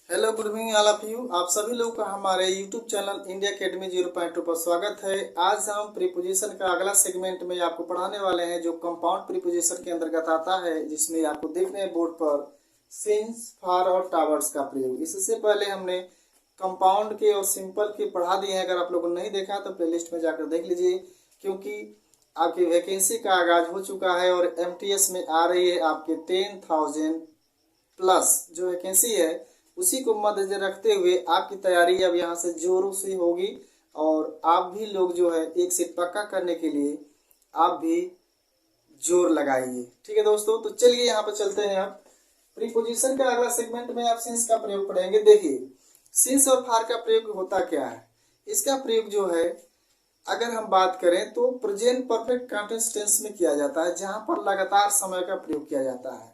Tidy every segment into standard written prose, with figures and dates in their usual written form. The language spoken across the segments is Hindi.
Hello, good evening all of you. आप सभी लोग का हमारे यूट्यूब चैनल इंडिया अकेडमी 0.2 पर स्वागत है। आज हम प्रीपोजिशन का अगला सेगमेंट में आपको पढ़ाने वाले हैं जो कंपाउंड प्रीपोजिशन के अंतर्गत आता है, जिसमें आपको देखने हैं बोर्ड पर सिंस, फॉर और टॉवर्ड्स का प्रयोग। इससे पहले हमने कंपाउंड के और सिंपल के पढ़ा दिए हैं। अगर आप लोगों ने नहीं देखा तो प्लेलिस्ट में जाकर देख लीजिए, क्योंकि आपकी वैकेंसी का आगाज हो चुका है और एमटीएस में आ रही है आपके 10,000 प्लस जो वैकेंसी है। उसी को मद्देनजर रखते हुए आपकी तैयारी अब यहाँ से जोरों से होगी और आप भी लोग जो है एक सीट पक्का करने के लिए आप भी जोर लगाइए। ठीक है दोस्तों, तो चलिए यहाँ पर चलते हैं। आप प्रीपोजिशन का अगला सेगमेंट में आप सिंस का प्रयोग पढ़ेंगे। देखिए, सिंस और फार का प्रयोग होता क्या है। इसका प्रयोग जो है, अगर हम बात करें तो प्रेजेंट परफेक्ट कंटीन्यूअस टेंस में किया जाता है, जहां पर लगातार समय का प्रयोग किया जाता है।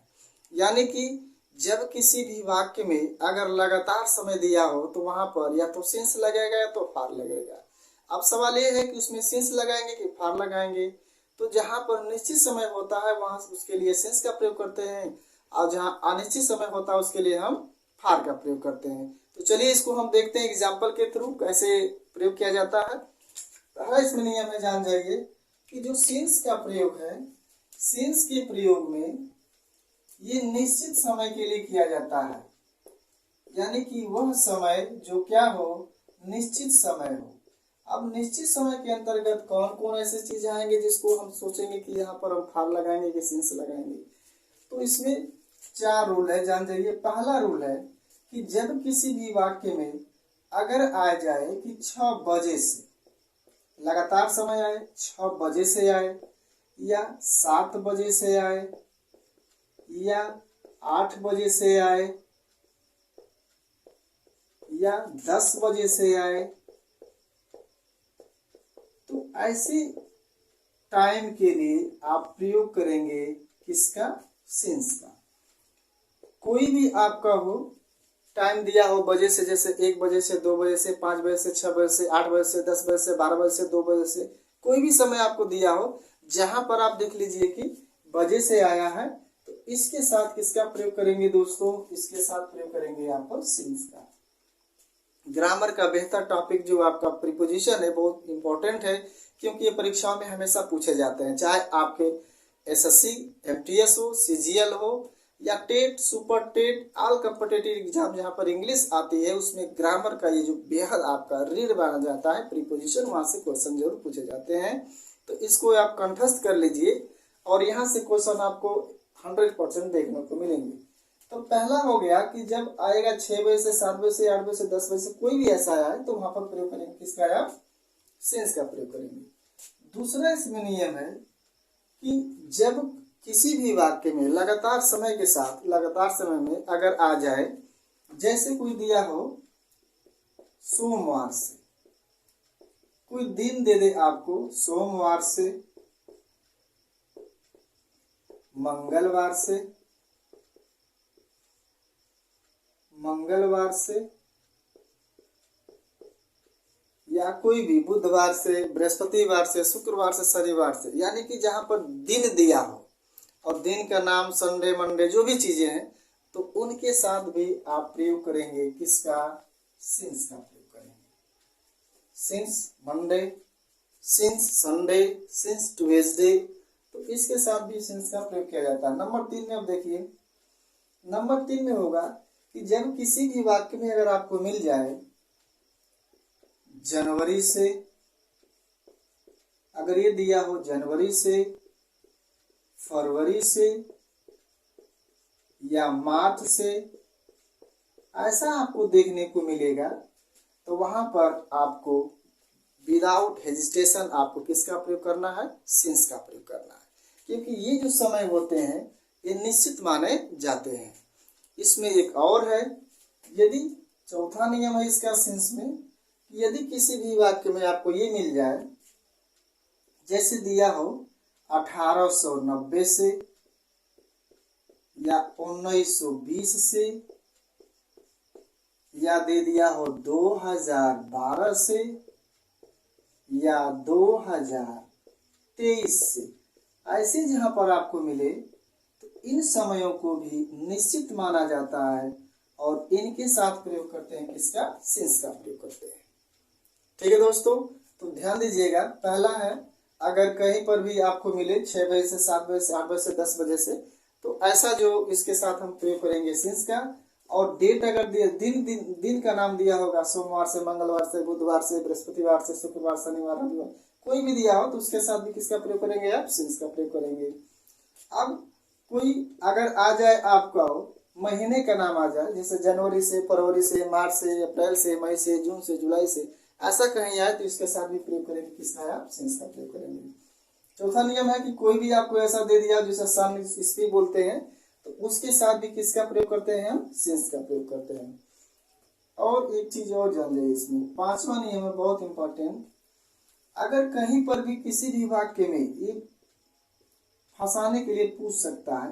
यानी कि जब किसी भी वाक्य में अगर लगातार समय दिया हो तो वहां पर या तो सिंस लगेगा या तो फार लगेगा। अब सवाल ये है कि उसमें सिंस लगाएंगे कि फार लगाएंगे। तो जहां पर निश्चित समय होता है वहां उसके लिए सिंस का प्रयोग करते हैं, और जहां अनिश्चित समय होता है उसके लिए हम फार का प्रयोग करते हैं। तो चलिए इसको हम देखते हैं एग्जाम्पल के थ्रू कैसे प्रयोग किया जाता है। पहला इसमें नियम है, जान जाइए कि जो सिंस का प्रयोग है, सिंस के प्रयोग में ये निश्चित समय के लिए किया जाता है। यानी कि वह समय जो क्या हो, निश्चित समय हो। अब निश्चित समय के अंतर्गत कौन कौन ऐसे चीज आएंगे जिसको हम सोचेंगे कि यहाँ पर हम फार लगाएंगे कि सिंस लगाएंगे। तो इसमें 4 रूल है, जान जाइए। पहला रूल है कि जब किसी भी वाक्य में अगर आ जाए कि 6 बजे से, लगातार समय आए, 6 बजे से आए या 7 बजे से आए या 8 बजे से आए या 10 बजे से आए, तो ऐसे टाइम के लिए आप प्रयोग करेंगे किसका, सिंस का। कोई भी आपका हो, टाइम दिया हो बजे से, जैसे 1 बजे से, 2 बजे से, 5 बजे से, 6 बजे से, 8 बजे से, 10 बजे से, 12 बजे से, 2 बजे से, कोई भी समय आपको दिया हो, जहां पर आप देख लीजिए कि बजे से आया है, तो इसके साथ किसका प्रयोग करेंगे दोस्तों, इसके साथ प्रयोग करेंगे यहाँ पर सिंस का। ग्रामर का बेहतर टॉपिक जो आपका प्रीपोजिशन है बहुत इंपॉर्टेंट है, क्योंकि ये परीक्षाओं में हमेशा पूछे जाते हैं। चाहे आपके एसएससी, एमटीएस हो, सीजीएल हो या TET, super TET, all competitive exam जहाँ पर इंग्लिश आती है, उसमें ग्रामर का ये जो बेहद आपका रीढ़ माना जाता है प्रीपोजिशन, वहां से क्वेश्चन जरूर पूछे जाते हैं। तो इसको आप कंठस्थ कर लीजिए और यहाँ से क्वेश्चन आपको 100% देखने को मिलेंगे। तो पहला हो गया कि जब आएगा 6 बजे से, 7 बजे से, 8 बजे से, 10 बजे से, कोई भी ऐसा आए तो वहां पर प्रयोग करेंगे किसका, आप सिंस का प्रयोग करेंगे। दूसरा इसमें नियम है कि जब किसी भी वाक्य में लगातार समय के साथ, लगातार समय में अगर आ जाए, जैसे कोई दिया हो सोमवार से, कोई दिन दे दे आपको सोमवार से, मंगलवार से, मंगलवार से, या कोई भी बुधवार से, बृहस्पतिवार से, शुक्रवार से, शनिवार से, यानी कि जहां पर दिन दिया हो और दिन का नाम संडे, मंडे, जो भी चीजें हैं, तो उनके साथ भी आप प्रयोग करेंगे किसका, सिंस का प्रयोग करेंगे। Since Monday, since Sunday, since Tuesday, तो इसके साथ भी सिंस का प्रयोग किया जाता है। नंबर 3 में अब देखिए, नंबर 3 में होगा कि जब किसी भी वाक्य में अगर आपको मिल जाए जनवरी से, अगर ये दिया हो जनवरी से, फरवरी से या मार्च से, ऐसा आपको देखने को मिलेगा, तो वहां पर आपको विदाउट हेजिटेशन आपको किसका प्रयोग करना है, सिंस का प्रयोग करना है। क्योंकि ये जो समय होते हैं ये निश्चित माने जाते हैं। इसमें एक और है, यदि चौथा नियम है इसका सिंस में, यदि किसी भी वाक्य में आपको ये मिल जाए, जैसे दिया हो 1890 से या 1920 से, या दे दिया हो 2012 से या 2023 से, ऐसे जहां पर आपको मिले तो इन समयों को भी निश्चित माना जाता है और इनके साथ प्रयोग करते हैं किसका, सिंस का प्रयोग करते हैं। ठीक है दोस्तों, तो ध्यान दीजिएगा। पहला है, अगर कहीं पर भी आपको मिले 6 बजे से 7 बजे से 8 बजे से 10 बजे से, तो ऐसा जो इसके साथ हम प्रयोग करेंगे सिंस का। और डेट अगर दिन का नाम दिया होगा, सोमवार से मंगलवार से बुधवार से बृहस्पतिवार से शुक्रवार शनिवार रविवार कोई भी दिया हो, तो उसके साथ भी किसका प्रयोग करेंगे, आप सिंस का प्रयोग करेंगे। अब कोई अगर आ जाए आपका महीने का नाम आ जाए, जैसे जनवरी से, फरवरी से, मार्च से, अप्रैल से, मई से, जून से, जुलाई से, ऐसा कहीं आए तो इसके साथ भी प्रयोग करेंगे किसका, आप सिंस का प्रयोग करेंगे। चौथा नियम है कि कोई भी आपको ऐसा दे दिया जिसे सन ईस्वी बोलते हैं, तो उसके साथ भी किसका प्रयोग करते हैं, हम सिंस का प्रयोग करते हैं। और एक चीज और जान जाइए इसमें, पांचवा नियम है बहुत इंपॉर्टेंट। अगर कहीं पर भी किसी भी वाक्य में ये फंसाने के लिए पूछ सकता है,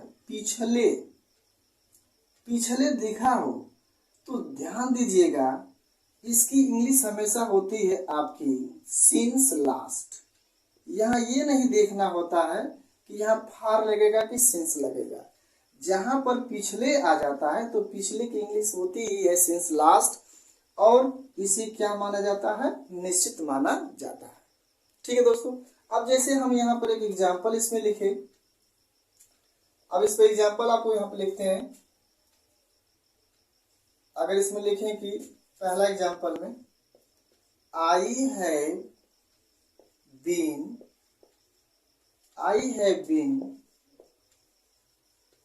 पिछले लिखा हो, तो ध्यान दीजिएगा इसकी इंग्लिश हमेशा होती है आपकी सिंस लास्ट। यहाँ ये नहीं देखना होता है कि यहाँ फार लगेगा कि सिंस लगेगा। जहां पर पिछले आ जाता है तो पिछले की इंग्लिश होती ही है सिंस लास्ट, और इसे क्या माना जाता है, निश्चित माना जाता है। ठीक है दोस्तों, अब जैसे हम यहाँ पर एक एग्जाम्पल इसमें लिखे, अब इस पर एग्जाम्पल आपको यहाँ पर लिखते हैं। अगर इसमें लिखें कि पहला एग्जाम्पल में I have been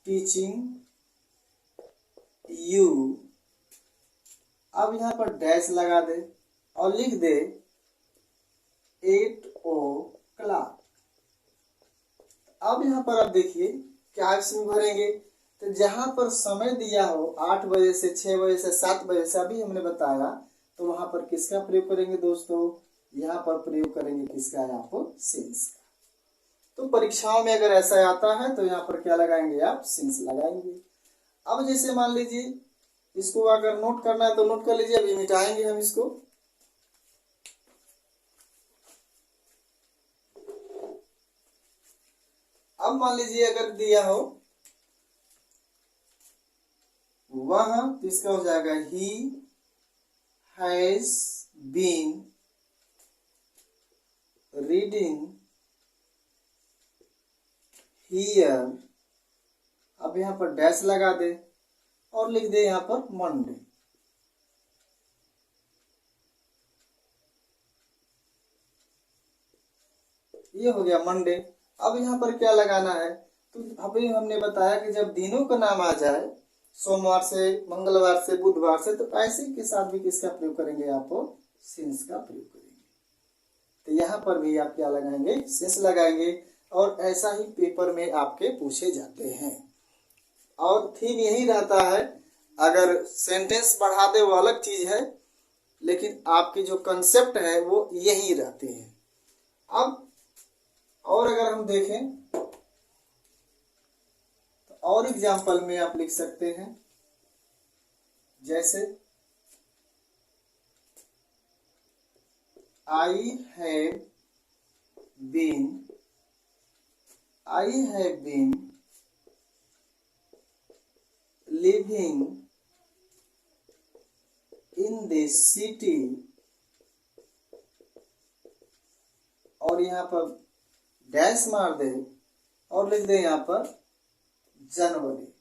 teaching you, अब यहाँ पर डैश लगा दे और लिख दे 8 o'clock। अब यहाँ पर आप देखिए क्या इसमें भरेंगे, तो जहां पर समय दिया हो 8 बजे से 6 बजे से 7 बजे से, अभी हमने बताया, तो वहां पर किसका प्रयोग करेंगे दोस्तों, यहाँ पर प्रयोग करेंगे किसका, आपको सिंस का। तो परीक्षाओं में अगर ऐसा आता है तो यहाँ पर क्या लगाएंगे, आप सिंस लगाएंगे। अब जैसे मान लीजिए इसको अगर नोट करना है तो नोट कर लीजिए, अभी मिटाएंगे हम इसको। अब मान लीजिए अगर दिया हो वह, तो इसका हो जाएगा he has been reading here, अब यहाँ पर डैश लगा दे और लिख दे यहाँ पर मंडे। ये हो गया मंडे। अब यहाँ पर क्या लगाना है, तो अभी हमने बताया कि जब दिनों का नाम आ जाए, सोमवार से, मंगलवार से, बुधवार से, तो ऐसे के साथ भी किसका प्रयोग करेंगे, आप सिंस का प्रयोग करेंगे। तो यहाँ पर भी आप क्या लगाएंगे, सिंस लगाएंगे। और ऐसा ही पेपर में आपके पूछे जाते हैं। और थीम यही रहता है, अगर सेंटेंस बढ़ा दे वो अलग चीज है, लेकिन आपकी जो कंसेप्ट है वो यही रहती है। अब और अगर हम देखें तो और एग्जाम्पल में आप लिख सकते हैं, जैसे I have been living in this city, और यहाँ पर डैश मार दे और लिख दे यहाँ पर जनवरी।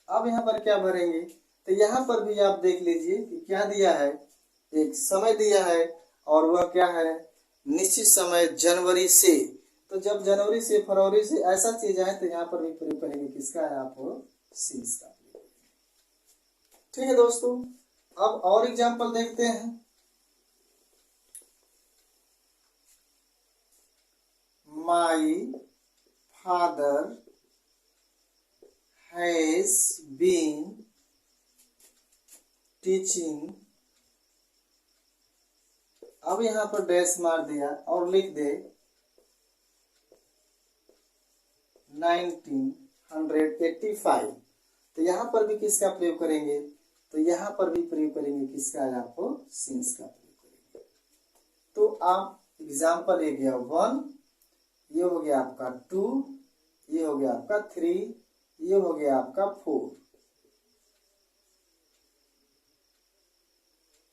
अब यहाँ पर क्या भरेंगे, तो यहाँ पर भी आप देख लीजिए कि क्या दिया है, एक समय दिया है और वह क्या है, निश्चित समय जनवरी से। तो जब जनवरी से, फरवरी से ऐसा चीज आए तो यहाँ पर भी प्रयोग करेंगे किसका है, आप सिंस का प्रयोग। ठीक है दोस्तों, अब और एग्जाम्पल देखते हैं। My father has been teaching, अब यहाँ पर डैश मार दिया और लिख दे 1985। तो यहाँ पर भी किसका प्रयोग करेंगे, तो यहाँ पर भी प्रयोग करेंगे किसका है, आपको सिंस का प्रयोग करेंगे। तो आप एग्जाम्पल एक गया 1, ये हो गया आपका 2, ये हो गया आपका 3, ये हो गया आपका 4।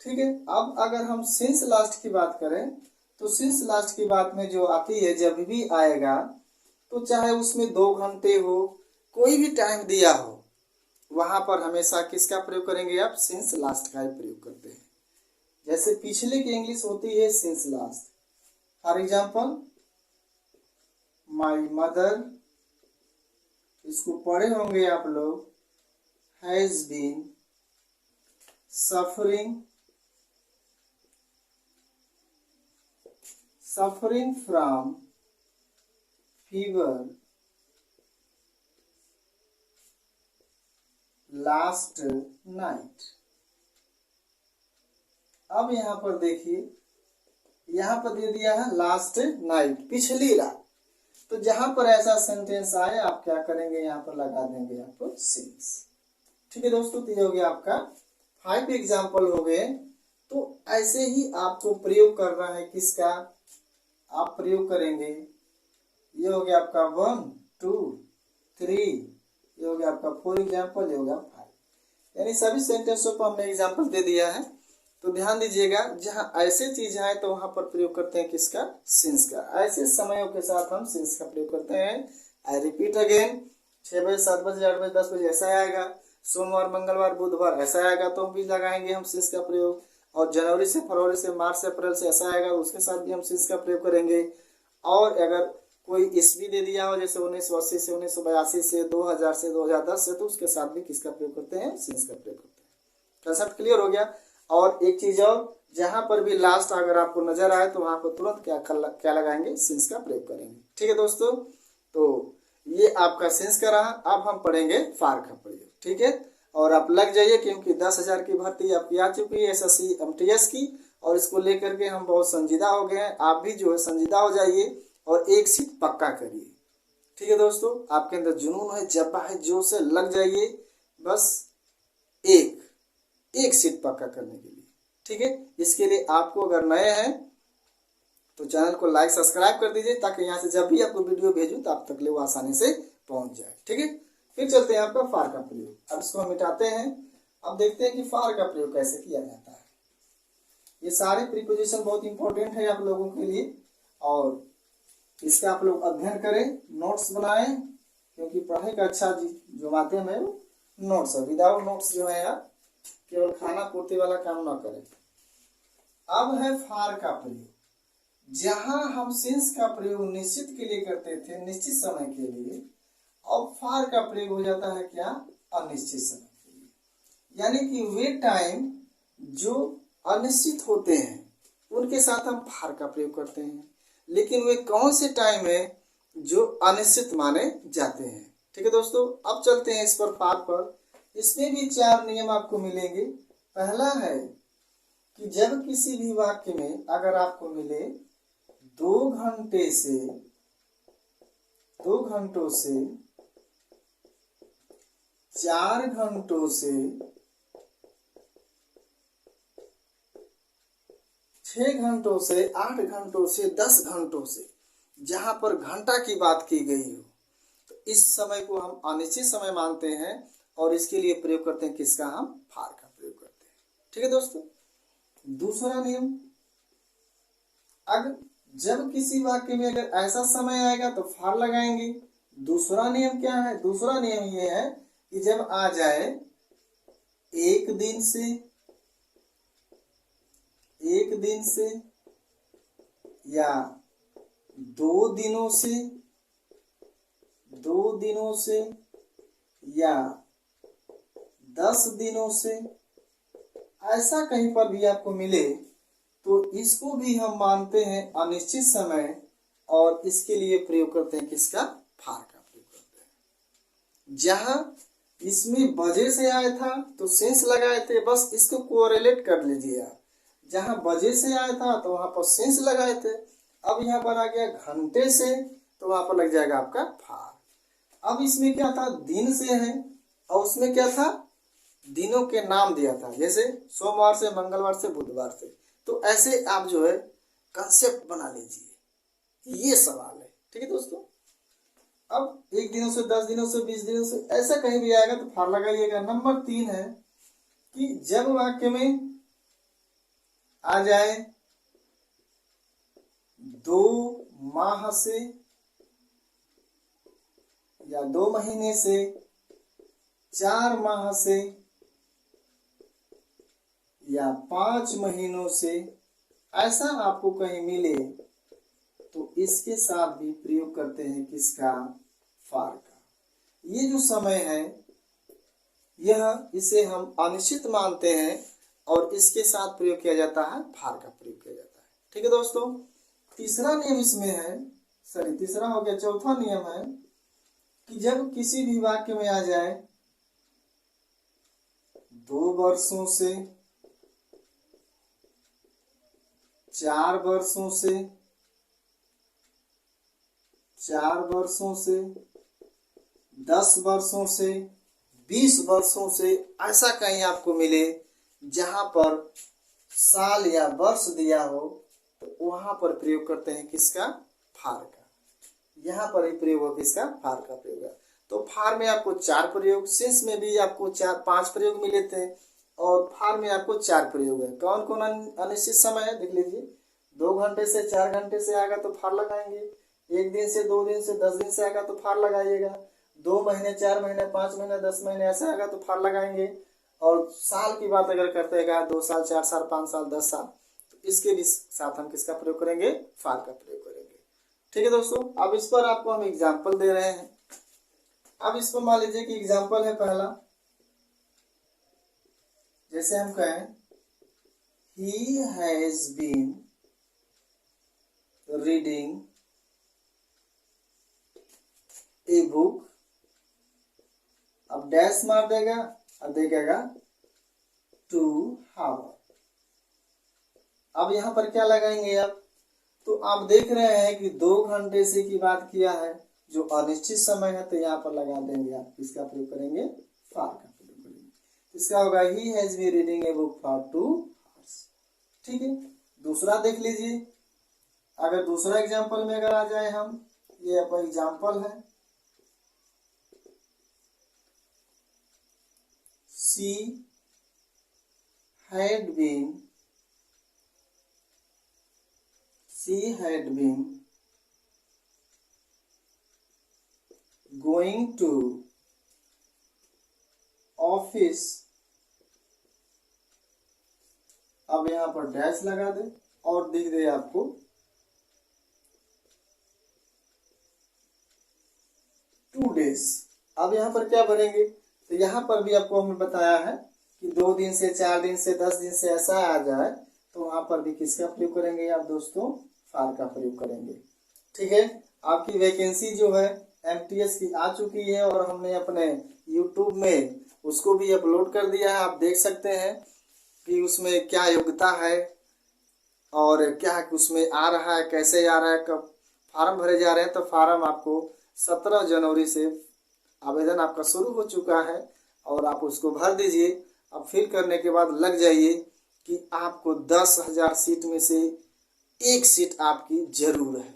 ठीक है। अब अगर हम सिंस लास्ट की बात करें तो सिंस लास्ट की बात में जो आती है, जब भी आएगा तो चाहे उसमें 2 घंटे हो, कोई भी टाइम दिया हो, वहां पर हमेशा किसका प्रयोग करेंगे आप? सिंस लास्ट का ही प्रयोग करते हैं। जैसे पिछले की इंग्लिश होती है since last. For example, my mother, इसको पढ़े होंगे आप लोग, has been suffering from fever last night। अब यहाँ पर देखिए, यहाँ पर दे दिया है लास्ट नाइट, पिछली रात। तो जहां पर ऐसा सेंटेंस आए आप क्या करेंगे? यहाँ पर लगा देंगे आप सिंस। ठीक है दोस्तों, तो ये हो गया आपका 5 एग्जाम्पल हो गए। तो ऐसे ही आपको प्रयोग करना है किसका? आप प्रयोग करेंगे, ये हो गया आपका 1 2 3, ये हो गया आपका 4 एग्जाम्पल, ये हो गया 5। यानी सभी सेंटेंसों पर हमने एग्जाम्पल दे दिया है। तो ध्यान दीजिएगा, जहाँ ऐसे चीज है तो वहां पर प्रयोग करते हैं किसका? सिंस का। ऐसे समयों के साथ हम सिंस का प्रयोग करते हैं। आई रिपीट अगेन, 6 बजे 7 बजे 8 बजे 10 बजे ऐसा आएगा, सोमवार मंगलवार बुधवार ऐसा आएगा तो हम भी लगाएंगे हम सिंस का प्रयोग। और जनवरी से फरवरी से मार्च से अप्रैल से ऐसा आएगा तो उसके साथ भी हम सिंस का प्रयोग करेंगे। और अगर कोई ईस्वी दे दिया हो, जैसे 1980 से 1982 से 2000 से 2010 से, तो उसके साथ भी किसका प्रयोग करते हैं? सिंस का प्रयोग करते हैं। कंसेप्ट क्लियर हो गया। और एक चीज और, जहां पर भी लास्ट अगर आपको नजर आए तो वहां पर तुरंत क्या लगाएंगे? सिंस का प्रयोग करेंगे। ठीक है दोस्तों, तो ये आपका सिंस का रहा। अब हम पढ़ेंगे फार का प्रयोग। ठीक है, और आप लग जाइए, क्योंकि 10,000 की भर्ती आपकी आ चुकी है SSC MTS की, और इसको लेकर के हम बहुत संजीदा हो गए हैं। आप भी जो है संजीदा हो जाइए और एक सीट पक्का करिए। ठीक है दोस्तों, आपके अंदर जुनून है, जज्बा है, जोश से लग जाइए, बस एक सीट पक्का करने के लिए। ठीक है, इसके लिए आपको अगर नए हैं तो चैनल को लाइक सब्सक्राइब कर दीजिए, ताकि यहाँ से जब भी आपको वीडियो भेजूं तो आप तक ले वो आसानी से पहुंच जाए। ठीक है, फिर चलते हैं आपका फार का प्रयोग। अब इसको हम मिटाते हैं। अब देखते हैं कि फार का प्रयोग कैसे किया जाता है। ये सारे प्रीपोजिशन बहुत इंपॉर्टेंट है आप लोगों के लिए, और इसका आप लोग अध्ययन करें, नोट्स बनाएं, क्योंकि पढ़ाई का अच्छा जो माध्यम है वो नोट्स है। विदाउट नोट्स जो है आप केवल खाना पूर्ति वाला काम ना करें। अब है फार का प्रयोग। जहां हम सिंस का प्रयोग निश्चित के लिए करते थे, निश्चित समय के लिए, अब फार का प्रयोग हो जाता है क्या? अनिश्चित समय के लिए। यानी कि वे टाइम जो अनिश्चित होते हैं उनके साथ हम फार का प्रयोग करते हैं। लेकिन वे कौन से टाइम है जो अनिश्चित माने जाते हैं? ठीक है दोस्तों, अब चलते हैं इस पर फार पर। इसमें भी 4 नियम आपको मिलेंगे। पहला है कि जब किसी भी वाक्य में अगर आपको मिले 2 घंटे से 2 घंटों से 4 घंटों से 6 घंटों से 8 घंटों से 10 घंटों से, जहां पर घंटा की बात की गई हो, तो इस समय को हम अनिश्चित समय मानते हैं और इसके लिए प्रयोग करते हैं किसका? हम फार का प्रयोग करते हैं। ठीक है दोस्तों, दूसरा नियम, अगर जब किसी वाक्य में अगर ऐसा समय आएगा तो फार लगाएंगे। दूसरा नियम क्या है? दूसरा नियम ये है कि जब आ जाए 1 दिन से या 2 दिनों से या 10 दिनों से, ऐसा कहीं पर भी आपको मिले तो इसको भी हम मानते हैं अनिश्चित समय, और इसके लिए प्रयोग करते हैं किसका? फार का प्रयोग करते हैं। जहां इसमें बजे से आया था तो सेंस लगाए थे, बस इसको कोरिलेट कर लीजिए आप। जहां बजे से आया था तो वहां पर सेंस लगाए थे। अब यहाँ पर आ गया घंटे से तो वहां पर लग जाएगा आपका फार। अब इसमें क्या था? दिन से है, और उसमें क्या था? दिनों के नाम दिया था, जैसे सोमवार से मंगलवार से बुधवार से। तो ऐसे आप जो है कंसेप्ट बना लीजिए, ये सवाल है। ठीक है दोस्तों, अब 1 दिनों से, 10 दिनों से, 20 दिनों से, ऐसा कहीं भी आएगा तो फार लगाइएगा। नंबर 3 है कि जब वाक्य में आ जाए 2 माह से या 2 महीने से, 4 माह से या 5 महीनों से, ऐसा आपको कहीं मिले तो इसके साथ भी प्रयोग करते हैं किसका? फार का। ये जो समय है यह, इसे हम अनिश्चित मानते हैं और इसके साथ प्रयोग किया जाता है, फार का प्रयोग किया जाता है। ठीक है दोस्तों, तीसरा नियम इसमें है, तीसरा हो गया। चौथा नियम है कि जब किसी भी वाक्य में आ जाए 2 वर्षों से, 4 वर्षों से, 4 वर्षों से, 10 वर्षों से, 20 वर्षों से, ऐसा कहीं आपको मिले जहां पर साल या वर्ष दिया हो तो वहां पर प्रयोग करते हैं किसका? फार का। यहाँ पर ही प्रयोग हो किसका? फार का प्रयोग है। तो फार में आपको 4 प्रयोग, सिंस में भी आपको 5 प्रयोग मिले थे और फार में आपको 4 प्रयोग है। कौन कौन अनिश्चित समय है देख लीजिए। 2 घंटे से 4 घंटे से आएगा तो फार लगाएंगे। 1 दिन से, 2 दिन से, 10 दिन से आएगा तो फार लगाइएगा। 2 महीने, 4 महीने, 5 महीने, 10 महीने ऐसा आएगा तो फार लगाएंगे। और साल की बात अगर करते हैं 2 साल, 4 साल, 5 साल, 10 साल, तो इसके भी साथ हम किसका प्रयोग करेंगे? फार का प्रयोग करेंगे। ठीक है दोस्तों, अब इस पर आपको हम एग्जाम्पल दे रहे हैं। अब इस पर मान लीजिए कि एग्जाम्पल है पहला, जैसे हम कहें he has been reading a book. अब डैश मार देगा और देखेगा 2 हावर। अब यहाँ पर क्या लगाएंगे आप? तो आप देख रहे हैं कि 2 घंटे से की बात किया है, जो अनिश्चित समय है, तो यहाँ पर लगा देंगे आप। किसका प्रयोग करेंगे? फार का प्रयोग करेंगे। इसका होगा he has been reading a book for 2 hours. ठीक है, दूसरा देख लीजिए। अगर दूसरा एग्जाम्पल में अगर आ जाए हम, ये आपका एग्जाम्पल है, she had been going to office। अब यहाँ पर डैश लगा दे और दिख दे आपको 2 days। अब यहाँ पर क्या भरेंगे? तो यहाँ पर भी आपको हमने बताया है कि 2 दिन से, 4 दिन से, 10 दिन से ऐसा आ जाए तो वहां पर भी किसका प्रयोग करेंगे आप दोस्तों? फार का प्रयोग करेंगे। ठीक है, आपकी वैकेंसी जो है एमटीएस की आ चुकी है और हमने अपने यूट्यूब में उसको भी अपलोड कर दिया है। आप देख सकते हैं कि उसमें क्या योग्यता है और क्या उसमें आ रहा है, कैसे आ रहा है, कब फार्म भरे जा रहे हैं। तो फार्म आपको 17 जनवरी से आवेदन आपका शुरू हो चुका है और आप उसको भर दीजिए। अब फिल करने के बाद लग जाइए कि आपको 10,000 सीट में से 1 सीट आपकी जरूर है।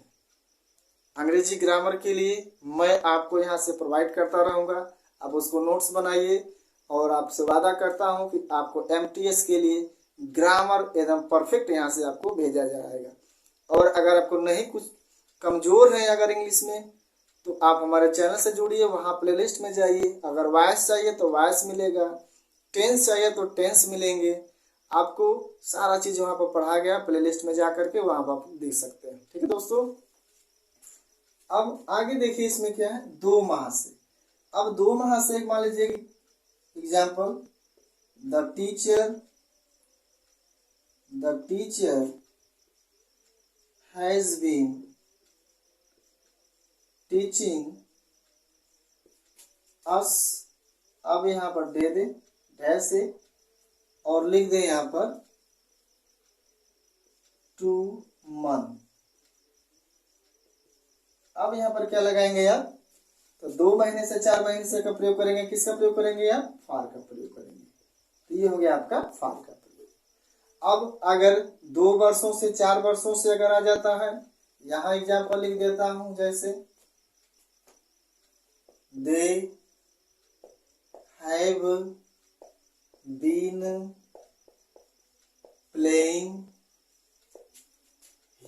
अंग्रेजी ग्रामर के लिए मैं आपको यहाँ से प्रोवाइड करता रहूँगा। आप उसको नोट्स बनाइए और आपसे वादा करता हूँ कि आपको एमटीएस के लिए ग्रामर एकदम परफेक्ट यहाँ से आपको भेजा जाएगा। और अगर आपको नहीं, कुछ कमज़ोर है अगर इंग्लिश में, तो आप हमारे चैनल से जुड़िए, वहाँ प्लेलिस्ट में जाइए। अगर वॉइस चाहिए तो वॉइस मिलेगा, टेंस चाहिए तो टेंस मिलेंगे। आपको सारा चीज़ वहाँ पर पढ़ा गया, प्लेलिस्ट में जा करके वहाँ पर आप देख सकते हैं। ठीक है दोस्तों, अब आगे देखिए इसमें क्या है, 2 माह से। अब 2 माह से मान लीजिए example, the teacher has been teaching us. अब यहाँ पर दे दे डैश से और लिख दे यहाँ पर 2 month। अब यहाँ पर क्या लगाएंगे आप? तो 2 महीने से, 4 महीने से का प्रयोग करेंगे। किसका प्रयोग करेंगे आप? फार का प्रयोग करेंगे। तो ये हो गया आपका फार का प्रयोग। अब अगर 2 वर्षों से, 4 वर्षों से अगर आ जाता है, यहाँ एग्जाम्पल लिख देता हूं, जैसे they have been playing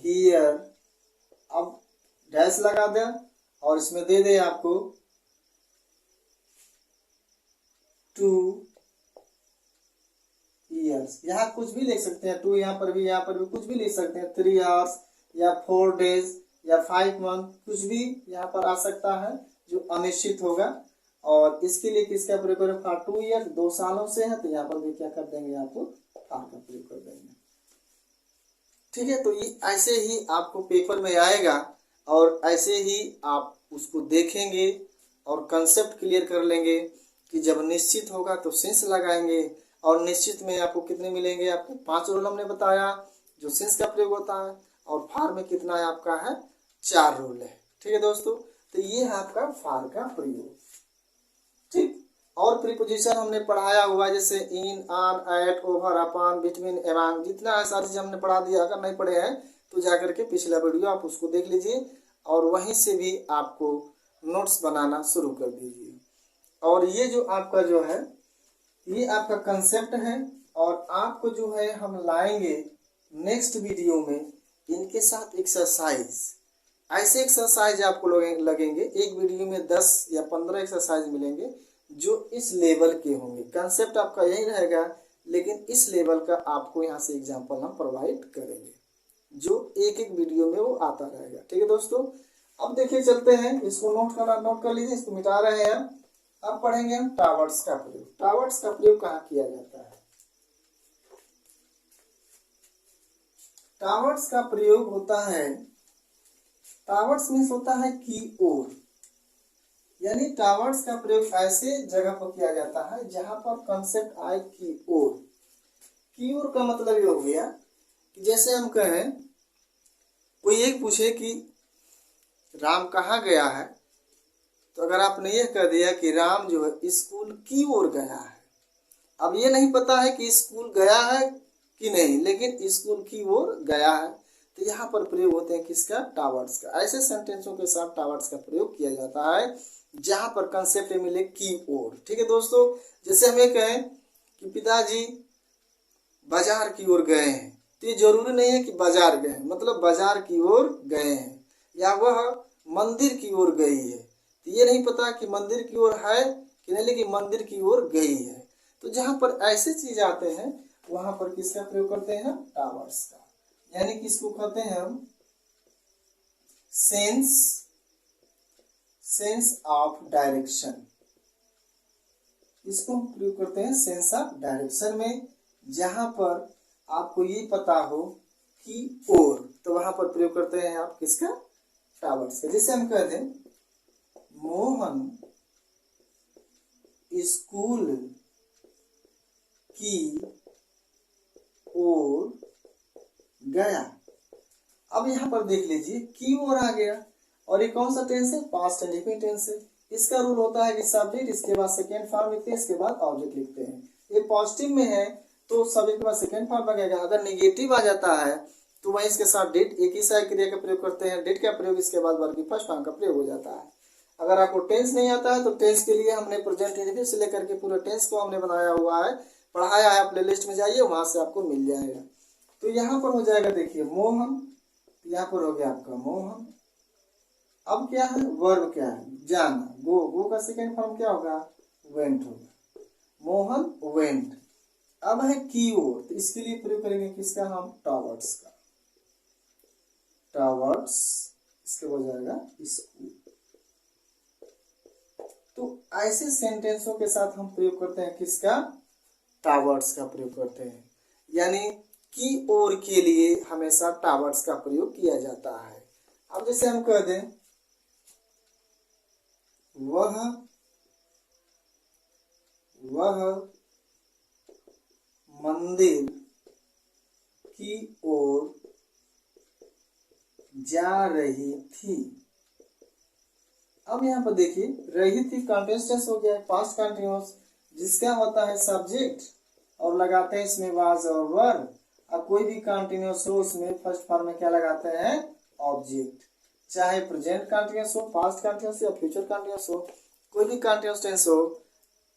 here. अब डैश लगा दे और इसमें दे दे आपको 2 years। यहाँ कुछ भी लिख सकते हैं, 2 यहाँ पर भी कुछ भी लिख सकते हैं, 3 hours या 4 days या 5 month, कुछ भी यहाँ पर आ सकता है जो अनिश्चित होगा। और इसके लिए किसका प्रयोग करें? फॉर 2 years, 2 सालों से है, तो यहाँ पर भी क्या कर देंगे? आपको फॉर का प्रयोग कर देंगे। ठीक है, तो ये ऐसे ही आपको पेपर में आएगा और ऐसे ही आप उसको देखेंगे और कंसेप्ट क्लियर कर लेंगे कि जब निश्चित होगा तो सिंस लगाएंगे। और निश्चित में आपको कितने मिलेंगे? आपको 5 रूल हमने बताया जो सिंस का प्रयोग होता है, और फार में कितना है आपका है? 4 रूल है। ठीक है दोस्तों, तो ये है आपका फार का प्रयोग। ठीक, और प्रीपोजिशन हमने पढ़ाया हुआ जैसे in, on, at, over, upon, between, among, जितना है सारी चीज हमने पढ़ा दिया। अगर नहीं पढ़े हैं तो जाकर के पिछला वीडियो आप उसको देख लीजिए और वहीं से भी आपको नोट्स बनाना शुरू कर दीजिए। और ये जो आपका जो है ये आपका कंसेप्ट है, और आपको जो है हम लाएंगे नेक्स्ट वीडियो में इनके साथ एक्सरसाइज। ऐसे एक्सरसाइज आपको लगेंगे, एक वीडियो में 10 या 15 एक्सरसाइज मिलेंगे जो इस लेवल के होंगे। कंसेप्ट आपका यही रहेगा, लेकिन इस लेवल का आपको यहाँ से एग्जाम्पल हम प्रोवाइड करेंगे जो एक एक वीडियो में वो आता रहेगा। ठीक है दोस्तों, अब देखिए चलते हैं, इसको नोट कर लीजिए, इसको मिटा रहे हैं। अब पढ़ेंगे हम टावर्ड्स का प्रयोग। टावर्ड्स का प्रयोग कहाँ किया जाता है? टावर्ड्स का प्रयोग होता है, टावर्ड्स मीन्स होता है की ओर, यानी टावर्ड्स का प्रयोग ऐसे जगह पर किया जाता है जहां पर कंसेप्ट आए की ओर। की ओर का मतलब ये हो गया कि जैसे हम कहें, कोई एक पूछे कि राम कहाँ गया है, तो अगर आपने ये कह दिया कि राम जो है स्कूल की ओर गया है, अब ये नहीं पता है कि स्कूल गया है कि नहीं, लेकिन स्कूल की ओर गया है, तो यहाँ पर प्रयोग होते हैं किसका? टावर्ड्स का। ऐसे सेंटेंसों के साथ टावर्ड्स का प्रयोग किया जाता है जहां पर कंसेप्ट मिले की ओर। ठीक है दोस्तों, जैसे हम ये कहें कि पिताजी बाजार की ओर गए हैं, तो ये जरूरी नहीं है कि बाजार गए, मतलब बाजार की ओर गए हैं, या वह मंदिर की ओर गई है, तो ये नहीं पता कि मंदिर की ओर है कि नहीं, लेकिन मंदिर की ओर गई है। तो जहां पर ऐसे चीज आते हैं वहां पर किसका प्रयोग करते हैं? टावर्ड्स का। यानी किसको कहते हैं हम? Sense of direction. इसको हम प्रयोग करते हैं सेंस ऑफ डायरेक्शन में, जहां पर आपको ये पता हो कि ओर, तो वहां पर प्रयोग करते हैं आप किसका? टावर्ड्स का। जैसे हम कहते हैं मोहन स्कूल की ओर गया। अब यहाँ पर देख लीजिए की ओर आ गया, और ये कौन सा टेंस है? पास्ट इंडेफिनिट टेंस है। इसका रूल होता है कि सब्जेक्ट, इसके बाद सेकेंड फॉर्म लिखते हैं, इसके बाद ऑब्जेक्ट लिखते हैं। ये पॉजिटिव में है तो सब्जेक्ट के बाद सेकेंड फॉर्म लगेगा। अगर नेगेटिव आ जाता है तो वहीं इसके साथ डेट, एक ही सहायक क्रिया का प्रयोग करते हैं। डेट का प्रयोग इसके बाद वर्ब की फर्स्ट फॉर्म का प्रयोग हो जाता है। अगर आपको टेंस नहीं आता है तो टेंस के लिए हमने प्रेजेंट इंडेफिनिट से लेकर के पूरे टेंस को हमने बनाया हुआ है, पढ़ाया है, प्लेलिस्ट में जाइए वहां से आपको मिल जाएगा। तो यहाँ पर हो जाएगा, देखिए मोहन, यहाँ पर हो गया आपका मोहन। अब क्या है? वर्ब क्या है? जाना, गो का सेकेंड फॉर्म क्या होगा? वेंट होगा। मोहन वेंट। अब है की ओर, तो इसके लिए प्रयोग करेंगे किसका हम? टावर्ड्स का। टावर्ड्स, इसके हो जाएगा स्कूल। तो ऐसे सेंटेंसों के साथ हम प्रयोग करते हैं किसका? टावर्ड्स का प्रयोग करते हैं। यानी की ओर के लिए हमेशा टावर्ड्स का प्रयोग किया जाता है। अब जैसे हम कह दें वह मंदिर की ओर जा रही थी। अब यहाँ पर देखिए रही थी कंटिन्यूअस हो गया, पास्ट कंटिन्यूअस, जिसका होता है सब्जेक्ट और लगाते हैं इसमें वाज और वर। अब कोई भी कंटिन्यूअस हो उसमें फर्स्ट फॉर्म में क्या लगाते हैं? ऑब्जेक्ट। चाहे प्रेजेंट कंटिन्यूअस हो, पास्ट कंटिन्यूअस या फ्यूचर कंटिन्यूअस हो, कोई भी कंटीन्यूअस टेंस हो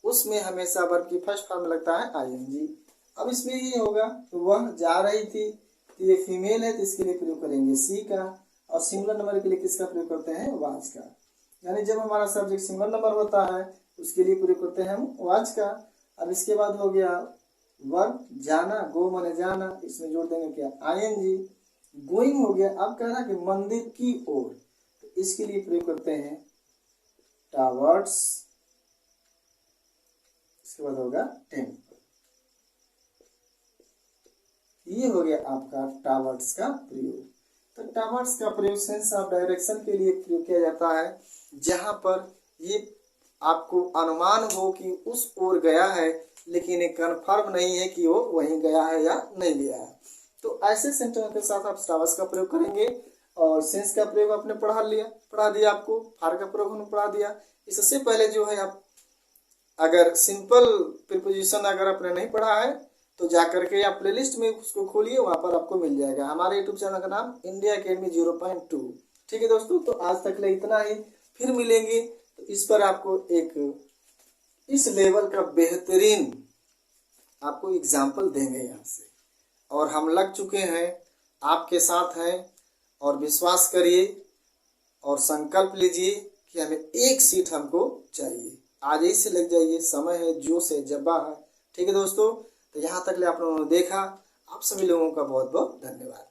उसमें हमेशा वर्ब की फर्स्ट फॉर्म में लगता है आईएनजी। अब इसमें ये होगा तो वह जा रही थी, तो ये फीमेल है तो इसके लिए प्रयोग करेंगे सी का, और सिंगुलर नंबर के लिए किसका प्रयोग करते हैं, वाज का। यानी जब हमारा सब्जेक्ट सिंगुलर नंबर होता है उसके लिए प्रयोग करते हैं हम वाज का। अब इसके बाद हो गया वर्ब जाना, गो माने जाना, इसमें जोड़ देंगे क्या, आईएनजी। गोइंग हो गया, अब कह रहा है कि मंदिर की ओर, तो इसके लिए प्रयोग करते हैं टावर्ड्स, इसके बाद होगा टेम्पल। ये हो गया आपका टावर्ड्स का प्रयोग। तो टावर्ड्स का प्रयोग सेंस ऑफ डायरेक्शन के लिए प्रयोग किया जाता है, जहां पर ये आपको अनुमान हो कि उस ओर गया है, लेकिन ये कन्फर्म नहीं है कि वो वहीं गया है या नहीं गया है। तो ऐसे सेंटेंस के साथ आप टावर्ड्स का प्रयोग करेंगे। और सेंस का प्रयोग आपने पढ़ा दिया आपको, फार का प्रयोग हमने पढ़ा दिया। इससे पहले जो है आप अगर सिंपल प्रीपोजिशन अगर आपने नहीं पढ़ा है तो जाकर के आप प्लेलिस्ट में उसको खोलिए, वहां पर आपको मिल जाएगा। हमारे यूट्यूब चैनल का नाम इंडिया अकेडमी 0.2। ठीक है दोस्तों, तो आज तक ले इतना ही, फिर मिलेंगे तो इस पर आपको एक इस लेवल का बेहतरीन आपको एग्जाम्पल देंगे यहाँ से। और हम लग चुके हैं, आपके साथ हैं, और विश्वास करिए और संकल्प लीजिए कि हमें एक सीट हमको चाहिए। आज ही से लग जाइए, समय है, जोश है, जज्बा है। ठीक है दोस्तों, तो यहाँ तक ले आप लोगों ने देखा, आप सभी लोगों का बहुत बहुत धन्यवाद।